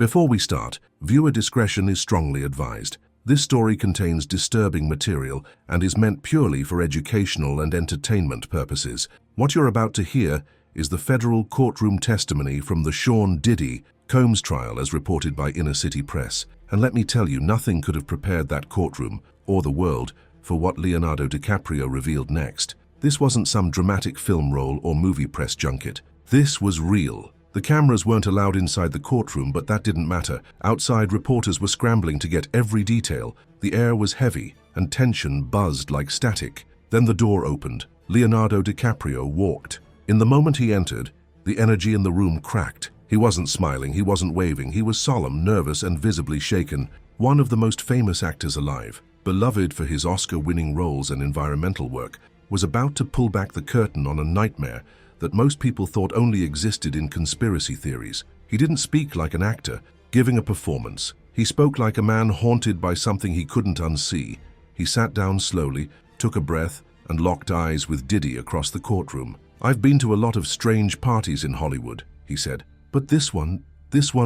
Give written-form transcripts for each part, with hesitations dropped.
Before we start, viewer discretion is strongly advised. This story contains disturbing material and is meant purely for educational and entertainment purposes. What you're about to hear is the federal courtroom testimony from the Sean Diddy Combs trial as reported by Inner City Press. And let me tell you, nothing could have prepared that courtroom, or the world, for what Leonardo DiCaprio revealed next. This wasn't some dramatic film role or movie press junket. This was real. The cameras weren't allowed inside the courtroom, but that didn't matter. Outside, reporters were scrambling to get every detail. The air was heavy, and tension buzzed like static. Then the door opened. Leonardo DiCaprio walked. In the moment he entered, the energy in the room cracked. He wasn't smiling, he wasn't waving, he was solemn, nervous, and visibly shaken. One of the most famous actors alive, beloved for his Oscar-winning roles and environmental work, was about to pull back the curtain on a nightmare that most people thought only existed in conspiracy theories. He didn't speak like an actor, giving a performance. He spoke like a man haunted by something he couldn't unsee. He sat down slowly, took a breath, and locked eyes with Diddy across the courtroom. "I've been to a lot of strange parties in Hollywood," he said. "But this one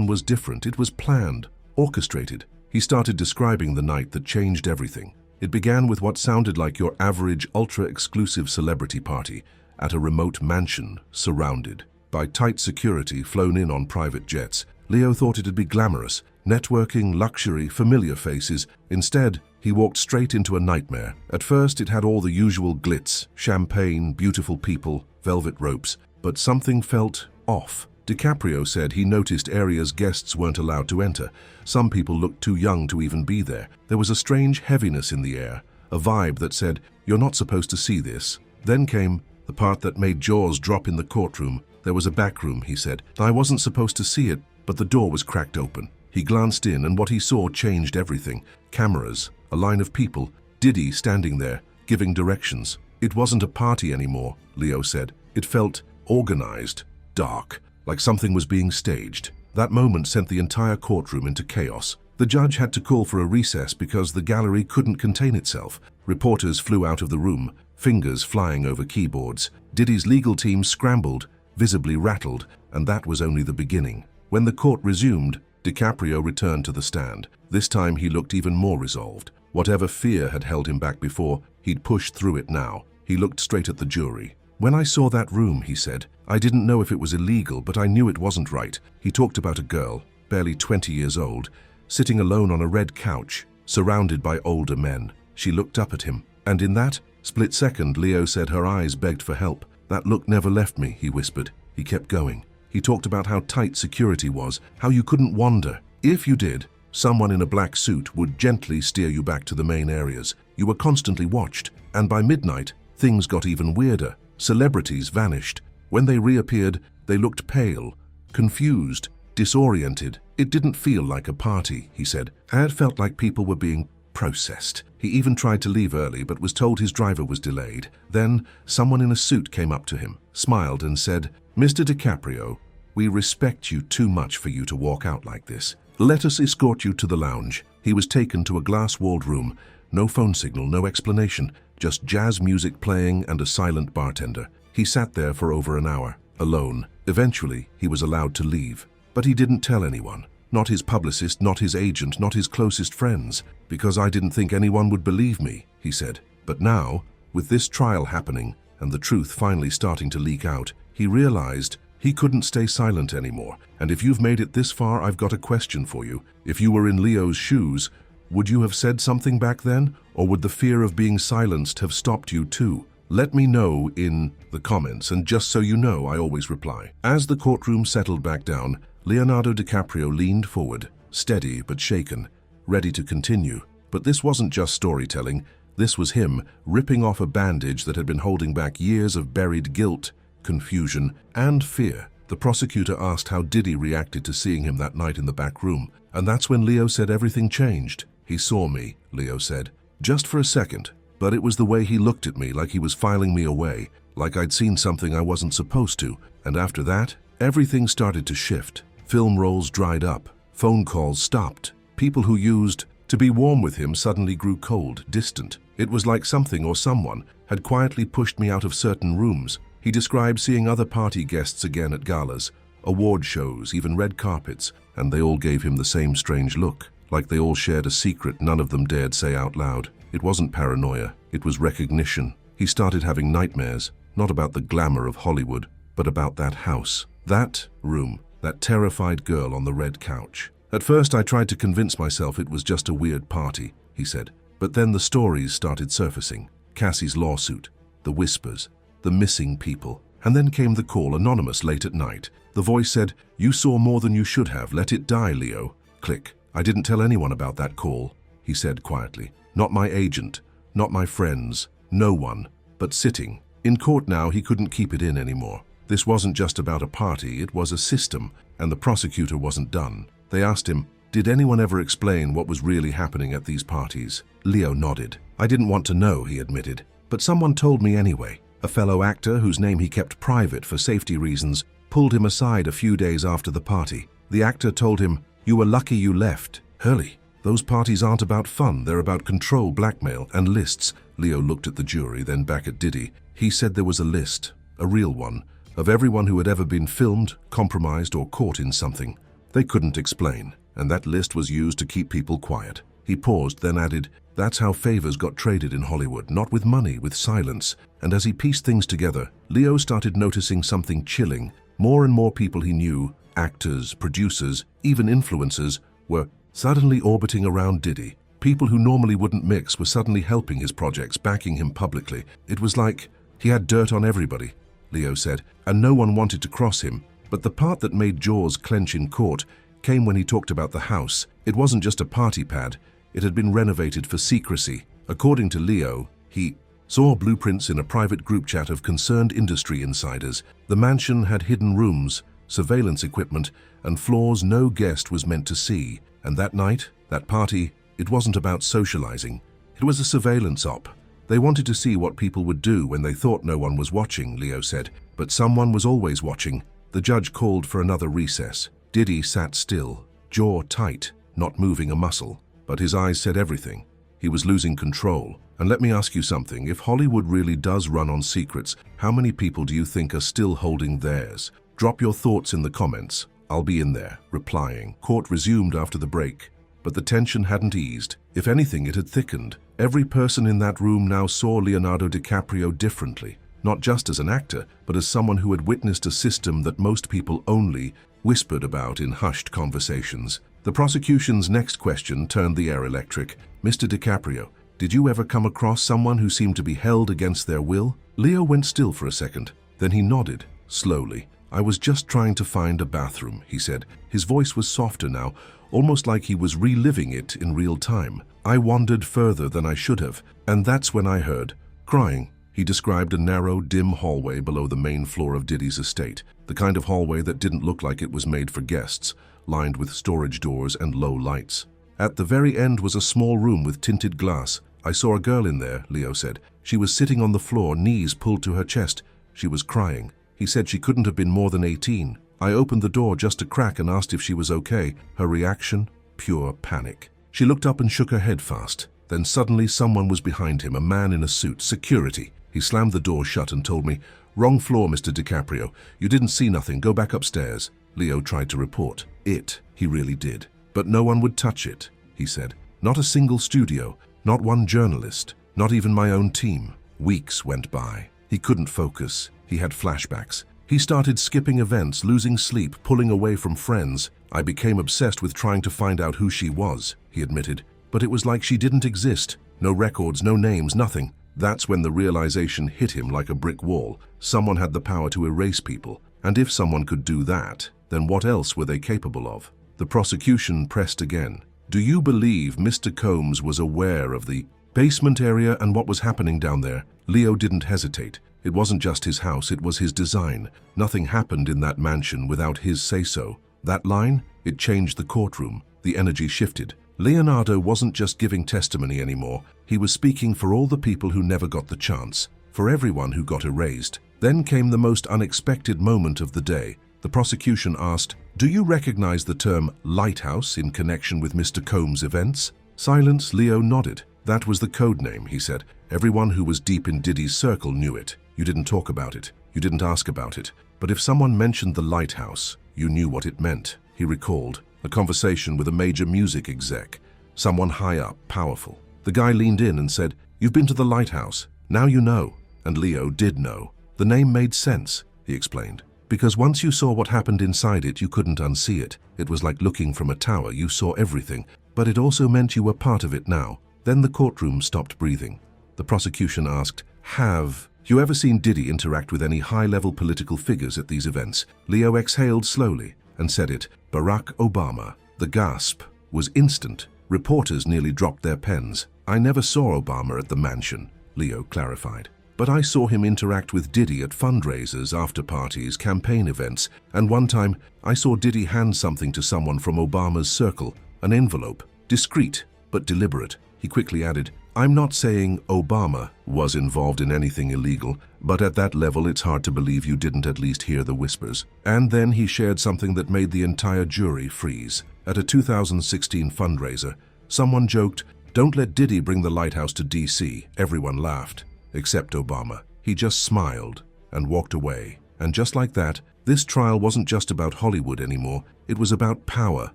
was different. It was planned, orchestrated." He started describing the night that changed everything. It began with what sounded like your average ultra-exclusive celebrity party at a remote mansion, surrounded by tight security flown in on private jets. Leo thought it'd be glamorous, networking, luxury, familiar faces. Instead, he walked straight into a nightmare. At first, it had all the usual glitz, champagne, beautiful people, velvet ropes, but something felt off. DiCaprio said he noticed areas guests weren't allowed to enter. Some people looked too young to even be there. There was a strange heaviness in the air, a vibe that said, "You're not supposed to see this." Then came the part that made jaws drop in the courtroom. There was a back room, he said. "I wasn't supposed to see it, but the door was cracked open." He glanced in, and what he saw changed everything. Cameras, a line of people, Diddy standing there, giving directions. It wasn't a party anymore, Leo said. It felt organized, dark, like something was being staged. That moment sent the entire courtroom into chaos. The judge had to call for a recess because the gallery couldn't contain itself. Reporters flew out of the room, fingers flying over keyboards. Diddy's legal team scrambled, visibly rattled, and that was only the beginning. When the court resumed, DiCaprio returned to the stand. This time he looked even more resolved. Whatever fear had held him back before, he'd pushed through it now. He looked straight at the jury. "When I saw that room," he said, "I didn't know if it was illegal, but I knew it wasn't right." He talked about a girl, barely 20 years old, sitting alone on a red couch, surrounded by older men. She looked up at him, and in that split second, Leo said her eyes begged for help. "That look never left me," he whispered. He kept going. He talked about how tight security was, how you couldn't wander. If you did, someone in a black suit would gently steer you back to the main areas. You were constantly watched, and by midnight, things got even weirder. Celebrities vanished. When they reappeared, they looked pale, confused, disoriented. "It didn't feel like a party," he said. "It felt like people were being processed." He even tried to leave early, but was told his driver was delayed. Then, someone in a suit came up to him, smiled, and said, "Mr. DiCaprio, we respect you too much for you to walk out like this. Let us escort you to the lounge." He was taken to a glass-walled room. No phone signal, no explanation, just jazz music playing and a silent bartender. He sat there for over an hour, alone. Eventually, he was allowed to leave. But he didn't tell anyone. Not his publicist, not his agent, not his closest friends. "Because I didn't think anyone would believe me," he said. But now, with this trial happening and the truth finally starting to leak out, he realized he couldn't stay silent anymore. And if you've made it this far, I've got a question for you. If you were in Leo's shoes, would you have said something back then? Or would the fear of being silenced have stopped you too? Let me know in the comments, and just so you know, I always reply. As the courtroom settled back down, Leonardo DiCaprio leaned forward, steady but shaken, ready to continue. But this wasn't just storytelling. This was him ripping off a bandage that had been holding back years of buried guilt, confusion, and fear. The prosecutor asked how Diddy reacted to seeing him that night in the back room, and that's when Leo said everything changed. "He saw me," Leo said, "just for a second, but it was the way he looked at me, like he was filing me away, like I'd seen something I wasn't supposed to. And after that, everything started to shift. Film rolls dried up, phone calls stopped. People who used to be warm with him suddenly grew cold, distant. It was like something or someone had quietly pushed me out of certain rooms." He described seeing other party guests again at galas, award shows, even red carpets, and they all gave him the same strange look, like they all shared a secret none of them dared say out loud. It wasn't paranoia, it was recognition. He started having nightmares, not about the glamour of Hollywood, but about that house, that room, that terrified girl on the red couch. At first I tried to convince myself it was just a weird party, he said, but then the stories started surfacing. Cassie's lawsuit, the whispers, the missing people. And then came the call, anonymous, late at night. The voice said, "You saw more than you should have. Let it die, Leo." Click. "I didn't tell anyone about that call," he said quietly. "Not my agent, not my friends, no one." But sitting in court now, he couldn't keep it in anymore. This wasn't just about a party, it was a system, and the prosecutor wasn't done. They asked him, "Did anyone ever explain what was really happening at these parties?" Leo nodded. "I didn't want to know," he admitted, "but someone told me anyway." A fellow actor, whose name he kept private for safety reasons, pulled him aside a few days after the party. The actor told him, "You were lucky you left." "Hurley, those parties aren't about fun, they're about control, blackmail, and lists." Leo looked at the jury, then back at Diddy. He said there was a list, a real one, of everyone who had ever been filmed, compromised, or caught in something. They couldn't explain, and that list was used to keep people quiet. He paused, then added, "That's how favors got traded in Hollywood, not with money, with silence." And as he pieced things together, Leo started noticing something chilling. More and more people he knew, actors, producers, even influencers, were suddenly orbiting around Diddy. People who normally wouldn't mix were suddenly helping his projects, backing him publicly. It was like he had dirt on everybody, Leo said, and no one wanted to cross him. But the part that made jaws clench in court came when he talked about the house. It wasn't just a party pad. It had been renovated for secrecy. According to Leo, he saw blueprints in a private group chat of concerned industry insiders. The mansion had hidden rooms, surveillance equipment, and floors no guest was meant to see. And that night, that party, it wasn't about socializing. It was a surveillance op. They wanted to see what people would do when they thought no one was watching, Leo said. But someone was always watching. The judge called for another recess. Diddy sat still, jaw tight, not moving a muscle. But his eyes said everything. He was losing control. And let me ask you something. If Hollywood really does run on secrets, how many people do you think are still holding theirs? Drop your thoughts in the comments. I'll be in there, replying. Court resumed after the break. But the tension hadn't eased. If anything, it had thickened. Every person in that room now saw Leonardo DiCaprio differently. Not just as an actor, but as someone who had witnessed a system that most people only whispered about in hushed conversations. The prosecution's next question turned the air electric. "Mr. DiCaprio, did you ever come across someone who seemed to be held against their will?" Leo went still for a second. Then he nodded, slowly. "I was just trying to find a bathroom," he said. His voice was softer now, almost like he was reliving it in real time. "I wandered further than I should have, and that's when I heard crying." He described a narrow, dim hallway below the main floor of Diddy's estate, the kind of hallway that didn't look like it was made for guests, lined with storage doors and low lights. At the very end was a small room with tinted glass. "I saw a girl in there," Leo said. "She was sitting on the floor, knees pulled to her chest. She was crying. He said she couldn't have been more than 18. I opened the door just a crack and asked if she was okay. Her reaction? Pure panic. She looked up and shook her head fast. Then suddenly someone was behind him, a man in a suit, security. He slammed the door shut and told me, 'Wrong floor, Mr. DiCaprio. You didn't see nothing. Go back upstairs.' Leo tried to report it. He really did. But no one would touch it, he said. Not a single studio, not one journalist, not even my own team. Weeks went by. He couldn't focus. He had flashbacks. He started skipping events, losing sleep, pulling away from friends. I became obsessed with trying to find out who she was, he admitted. But it was like she didn't exist. No records, no names, nothing. That's when the realization hit him like a brick wall. Someone had the power to erase people. And if someone could do that, then what else were they capable of? The prosecution pressed again. Do you believe Mr. Combs was aware of the basement area and what was happening down there? Leo didn't hesitate. It wasn't just his house, it was his design. Nothing happened in that mansion without his say-so. That line? It changed the courtroom. The energy shifted. Leonardo wasn't just giving testimony anymore. He was speaking for all the people who never got the chance, for everyone who got erased. Then came the most unexpected moment of the day. The prosecution asked, "Do you recognize the term lighthouse in connection with Mr. Combs' events?" Silence. Leo nodded. That was the code name, he said. Everyone who was deep in Diddy's circle knew it. You didn't talk about it. You didn't ask about it. But if someone mentioned the lighthouse, You knew what it meant. He recalled a conversation with a major music exec, someone high up, powerful. The guy leaned in and said, "You've been to the lighthouse. Now you know." And Leo did know. The name made sense, he explained, because once you saw what happened inside it, you couldn't unsee it. It was like looking from a tower. You saw everything, but it also meant you were part of it now. Then the courtroom stopped breathing. The prosecution asked, "Have you ever seen Diddy interact with any high-level political figures at these events?" Leo exhaled slowly and said it, "Barack Obama." The gasp was instant. Reporters nearly dropped their pens. "I never saw Obama at the mansion," Leo clarified. "But I saw him interact with Diddy at fundraisers, after-parties, campaign events, and one time I saw Diddy hand something to someone from Obama's circle, an envelope, discreet but deliberate." He quickly added, "I'm not saying Obama was involved in anything illegal, but at that level it's hard to believe you didn't at least hear the whispers." And then he shared something that made the entire jury freeze. At a 2016 fundraiser, someone joked, "Don't let Diddy bring the lighthouse to DC." Everyone laughed, except Obama. He just smiled and walked away. And just like that, this trial wasn't just about Hollywood anymore. It was about power,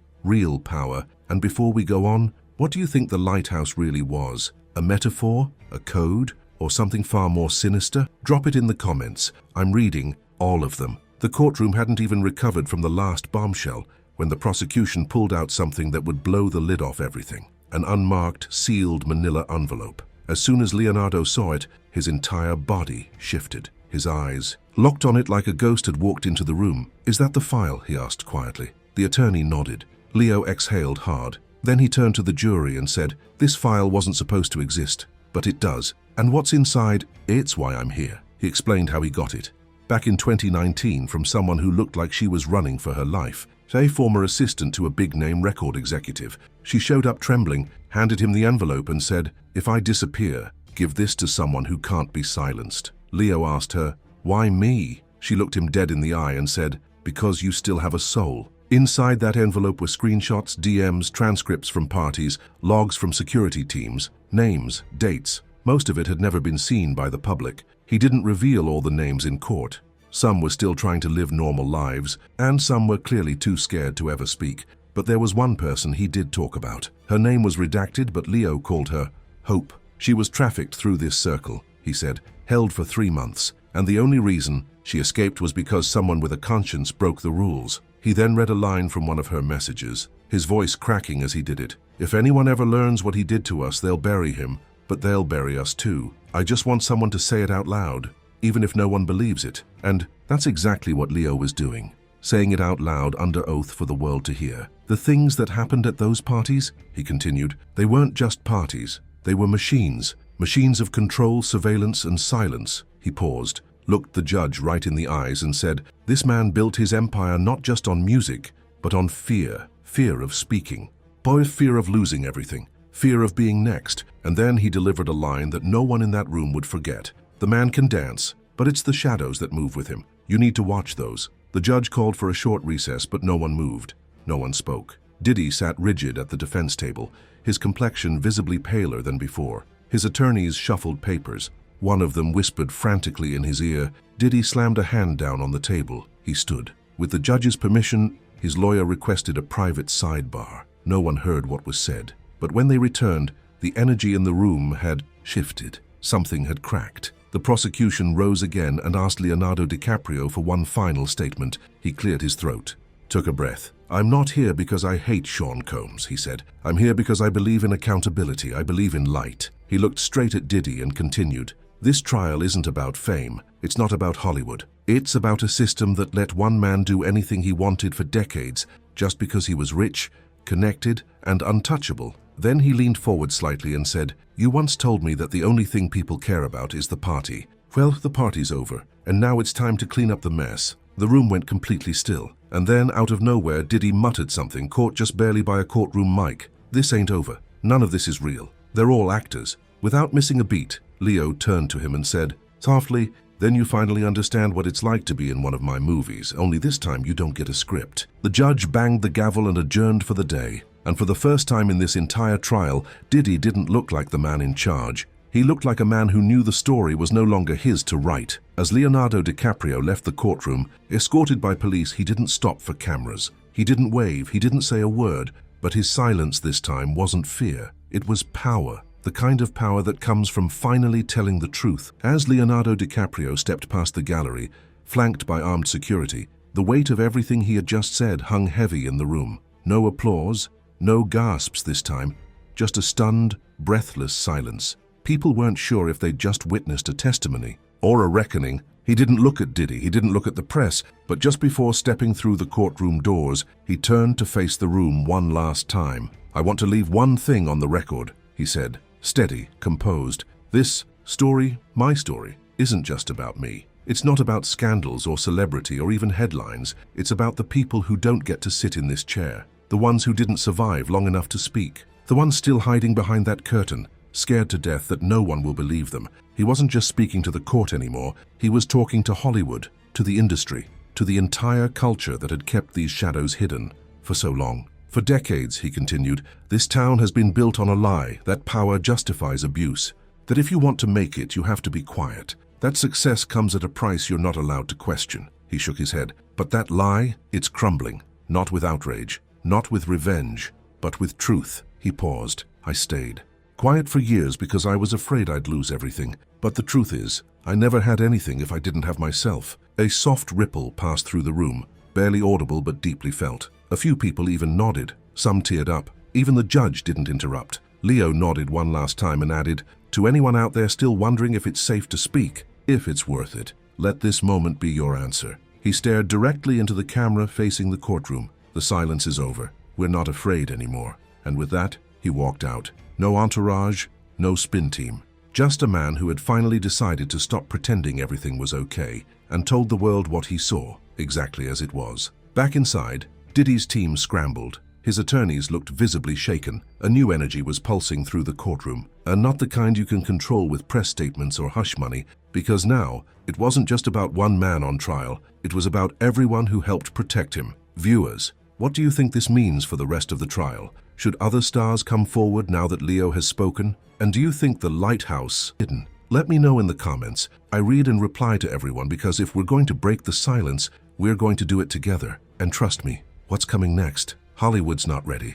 real power. And before we go on, what do you think the lighthouse really was? A metaphor? A code? Or something far more sinister? Drop it in the comments. I'm reading all of them. The courtroom hadn't even recovered from the last bombshell when the prosecution pulled out something that would blow the lid off everything. An unmarked, sealed manila envelope. As soon as Leonardo saw it, his entire body shifted. His eyes locked on it like a ghost had walked into the room. "Is that the file?" he asked quietly. The attorney nodded. Leo exhaled hard. Then he turned to the jury and said, "This file wasn't supposed to exist, but it does. And what's inside? It's why I'm here." He explained how he got it. Back in 2019, from someone who looked like she was running for her life. A former assistant to a big-name record executive. She showed up trembling, handed him the envelope and said, "If I disappear, give this to someone who can't be silenced." Leo asked her, "Why me?" She looked him dead in the eye and said, "Because you still have a soul." Inside that envelope were screenshots, DMs, transcripts from parties, logs from security teams, names, dates. Most of it had never been seen by the public. He didn't reveal all the names in court. Some were still trying to live normal lives, and some were clearly too scared to ever speak. But there was one person he did talk about. Her name was redacted, but Leo called her Hope. She was trafficked through this circle, he said, held for 3 months, and the only reason she escaped was because someone with a conscience broke the rules. He then read a line from one of her messages, his voice cracking as he did it. "If anyone ever learns what he did to us, they'll bury him, but they'll bury us too. I just want someone to say it out loud, even if no one believes it." And that's exactly what Leo was doing, saying it out loud under oath for the world to hear. The things that happened at those parties, he continued, they weren't just parties. They were machines. Machines of control, surveillance, and silence. He paused, looked the judge right in the eyes and said, "This man built his empire not just on music, but on fear. Fear of speaking. Fear of losing everything. Fear of being next." And then he delivered a line that no one in that room would forget. "The man can dance, but it's the shadows that move with him. You need to watch those." The judge called for a short recess, but no one moved. No one spoke. Diddy sat rigid at the defense table, his complexion visibly paler than before. His attorneys shuffled papers. One of them whispered frantically in his ear. Diddy slammed a hand down on the table. He stood. With the judge's permission, his lawyer requested a private sidebar. No one heard what was said. But when they returned, the energy in the room had shifted. Something had cracked. The prosecution rose again and asked Leonardo DiCaprio for one final statement. He cleared his throat, took a breath. "I'm not here because I hate Sean Combs," he said. "I'm here because I believe in accountability. I believe in light." He looked straight at Diddy and continued, "This trial isn't about fame. It's not about Hollywood. It's about a system that let one man do anything he wanted for decades just because he was rich, connected, and untouchable." Then he leaned forward slightly and said, "You once told me that the only thing people care about is the party. Well, the party's over, and now it's time to clean up the mess." The room went completely still, and then, out of nowhere, Diddy muttered something, caught just barely by a courtroom mic. "This ain't over. None of this is real. They're all actors." Without missing a beat, Leo turned to him and said, softly, "Then you finally understand what it's like to be in one of my movies, only this time you don't get a script." The judge banged the gavel and adjourned for the day. And for the first time in this entire trial, Diddy didn't look like the man in charge. He looked like a man who knew the story was no longer his to write. As Leonardo DiCaprio left the courtroom, escorted by police, he didn't stop for cameras. He didn't wave, he didn't say a word, but his silence this time wasn't fear. It was power, the kind of power that comes from finally telling the truth. As Leonardo DiCaprio stepped past the gallery, flanked by armed security, the weight of everything he had just said hung heavy in the room. No applause, no gasps this time, just a stunned, breathless silence. People weren't sure if they'd just witnessed a testimony or a reckoning. He didn't look at Diddy, he didn't look at the press, but just before stepping through the courtroom doors, he turned to face the room one last time. "I want to leave one thing on the record," he said, steady, composed. "This story, my story, isn't just about me. It's not about scandals or celebrity or even headlines. It's about the people who don't get to sit in this chair, the ones who didn't survive long enough to speak, the ones still hiding behind that curtain, scared to death that no one will believe them." He wasn't just speaking to the court anymore, he was talking to Hollywood, to the industry, to the entire culture that had kept these shadows hidden for so long. "For decades," he continued, "this town has been built on a lie that power justifies abuse, that if you want to make it, you have to be quiet, that success comes at a price you're not allowed to question." He shook his head. "But that lie, it's crumbling, not with outrage, not with revenge, but with truth." He paused. I stayed. Quiet for years because I was afraid I'd lose everything. But the truth is, I never had anything if I didn't have myself. A soft ripple passed through the room, barely audible but deeply felt. A few people even nodded. Some teared up. Even the judge didn't interrupt. Leo nodded one last time and added, "To anyone out there still wondering if it's safe to speak, if it's worth it, let this moment be your answer." He stared directly into the camera facing the courtroom. "The silence is over. We're not afraid anymore." And with that, he walked out. No entourage, no spin team. Just a man who had finally decided to stop pretending everything was okay and told the world what he saw, exactly as it was. Back inside, Diddy's team scrambled. His attorneys looked visibly shaken. A new energy was pulsing through the courtroom, and not the kind you can control with press statements or hush money, because now it wasn't just about one man on trial, it was about everyone who helped protect him. Viewers, what do you think this means for the rest of the trial? Should other stars come forward now that Leo has spoken? And do you think the lighthouse hidden? Let me know in the comments. I read and reply to everyone because if we're going to break the silence, we're going to do it together. And trust me, what's coming next? Hollywood's not ready.